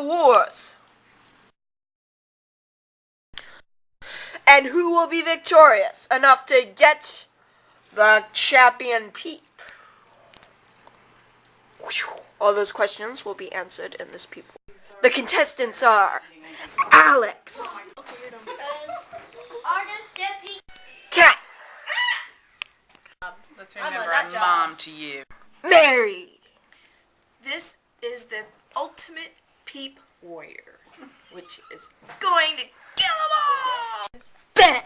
wars. And who will be victorious enough to get the champion peep? All those questions will be answered in this peep. The contestants are Alex, Kat, Let's remember I'm mom to you. Mary. This is the ultimate peep warrior, which is going to kill them all! Ben.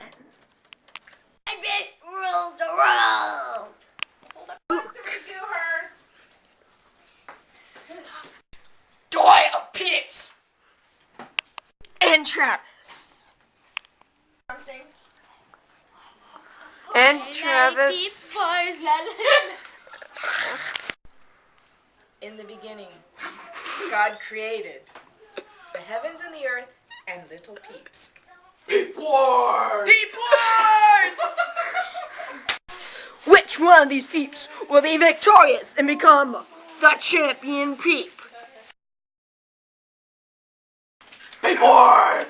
I bet rule the world. Hold up. Let's redo hers. Joy of peeps. And Travis. And Travis. In the beginning, God created the heavens and the earth and little peeps. Peep wars. Peep wars! Which one of these peeps will be victorious and become the champion peep? Peep wars!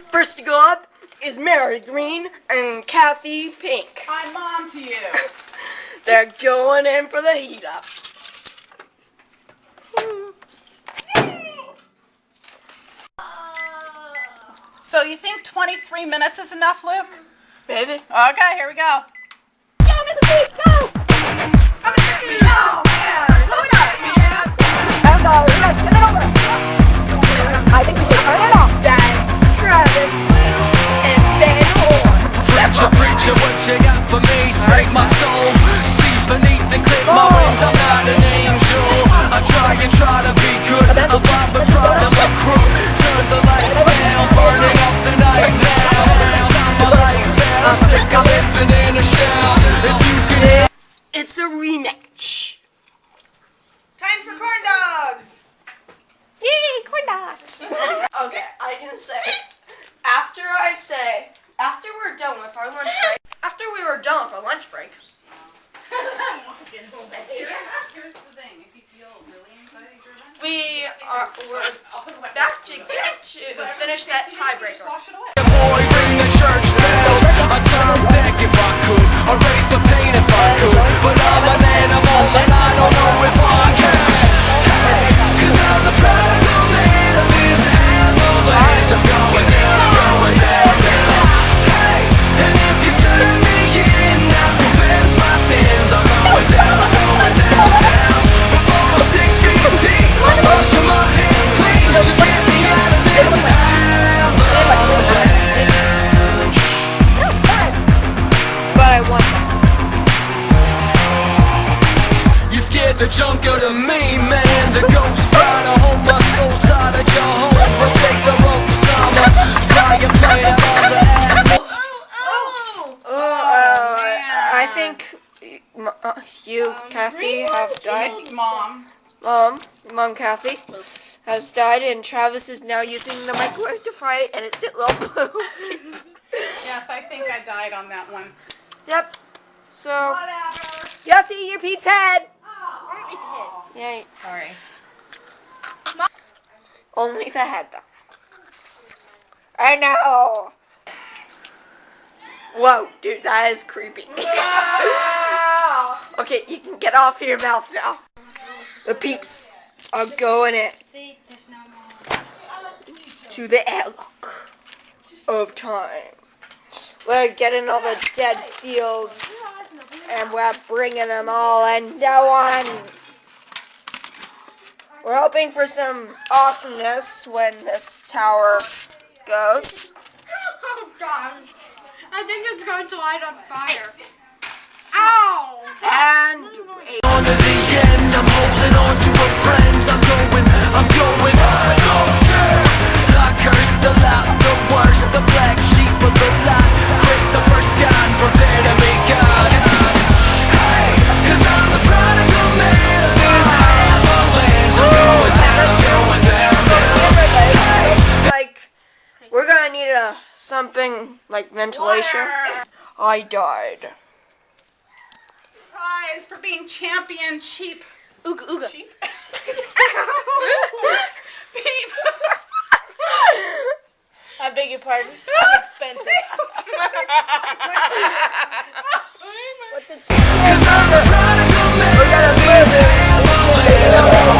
First to go up is Mary Green and Kathy Pink. I'm mom to you. They're going in for the heat up. So you think 23 minutes is enough, Luke? Maybe. Okay, here we go. Go, Mrs. Peep, go! I'm gonna do it. Oh, man. Blow it up. And let's get it over. I think we should turn it off. That's Travis and Ben Horn. Preacher, what you got for me? Save my soul. See beneath the clip my wings, I'm not an angel. I try to be good. I'm Bob the pride of my crew. Turn the lights down, burning up the night now. It's time my life and I'm sick of living in a shell. If you can. It's a rematch. Time for corn dogs. Yay, corn dogs. Okay, I can say, after we're done with our lunch break, after we were done with our lunch break, Here's the thing. If you feel really anxiety driven, we're back to finish that tiebreaker. wash it away. Boy, ring the church bells. I'd turn back if I could, erase the pain if I could. But I'm an animal and I don't know if I can. Hey, 'cause I'm the prodigal man of this avalanche. I'm going down, I'm going down, down. Hey, and if you turn me in, I confess my sins. I'm going down, I'm going down, down. Before I'm 6 feet deep, I'm washing my hands clean. Just get me out of this avalanche. But I won. You scared the junk out of me, man. The ghost trying to hold my soul tight at your home. Protect the ropes, I'm a fire plane of all the animals. I think you, Kathy, have died. Mom. Mom Kathy has died, and Travis is now using the microwave to fry it, and it's a little poo. Yes, I think I died on that one. Yep. So Whatever. you have to eat your peep's head. Yay. Sorry. Only the head, though. I know. Whoa, dude, that is creepy. Okay, you can get off your mouth now. The peeps are going in See, there's no more. to the airlock of time. We're getting all the dead fields, and we're bringing them all into one. We're hoping for some awesomeness when this tower goes. Oh God! I think it's going to light on fire. Ow! And wait. On to the end, I'm holding on to a friend. I'm going, I don't care. I curse the loud, the worst, the black sheep of the lot. Christopher Scott, prepare to be God. Hey, 'cause I'm the prodigal man of this avalanche. I'm going down, Hey. Like, we're gonna need something like ventilation. I died. Prize for being champion cheap. Ooga ooga. Cheap? Peep. I beg your pardon. It's expensive. What did she Cause I'm the prodigal man. We're gonna lose it.